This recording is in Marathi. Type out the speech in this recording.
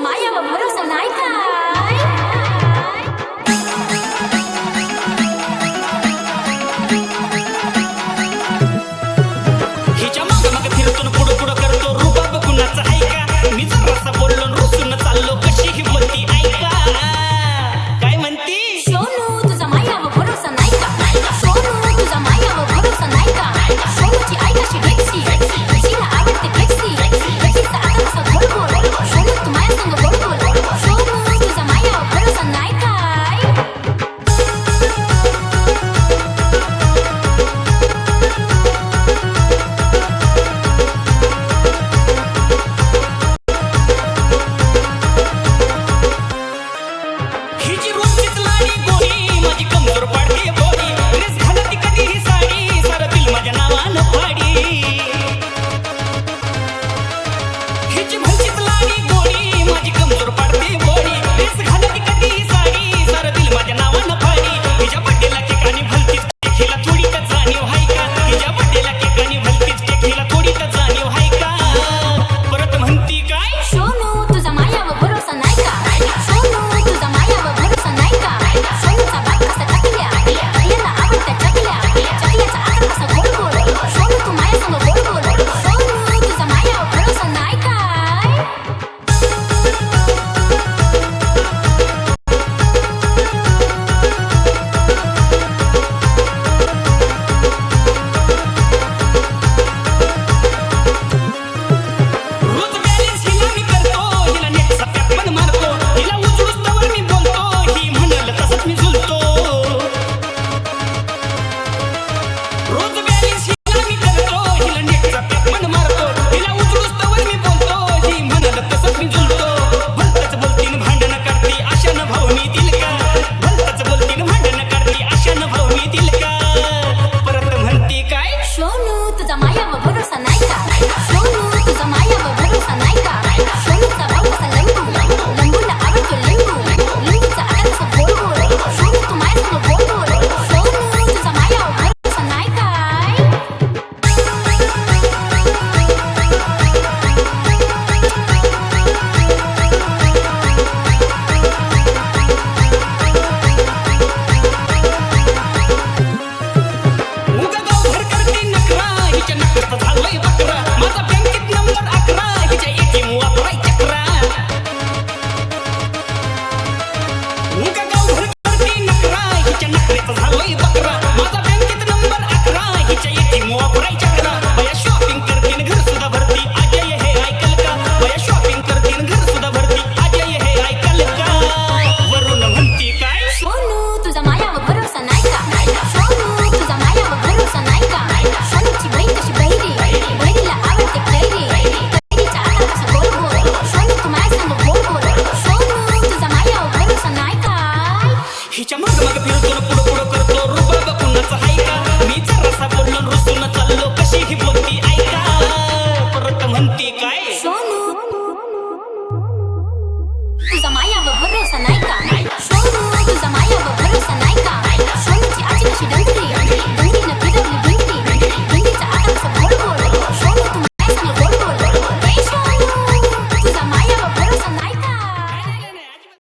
मायावर भरोसा नाही काय हिच्या माग माग फिरतून पुढं पुढं करतो रुबाब कुणाचा ऐका मी जर रस्ता बोललो रुसून चाललो कशी ही बोलती ऐका काय म्हणती सोनू तुझा मायावर भरोसा नाही का सोनू तुझा मायावर भरोसा नाही का सोनूची आई कशी ढेकसी तिला आवडते फ्लेक्सी फ्लेक्सीचा आता कसा गोल गोल सोनू तू माझ्या संग गोल गोल सोनू तुझा मायावर भरोसा नाही काय हिची रोजचीच लाडी गोडी माझी कमजोर पाडते बोडी ड्रेस घालती कधी ही साडी सारं दिल माझ्या नावानं फाडी हिची भलतीच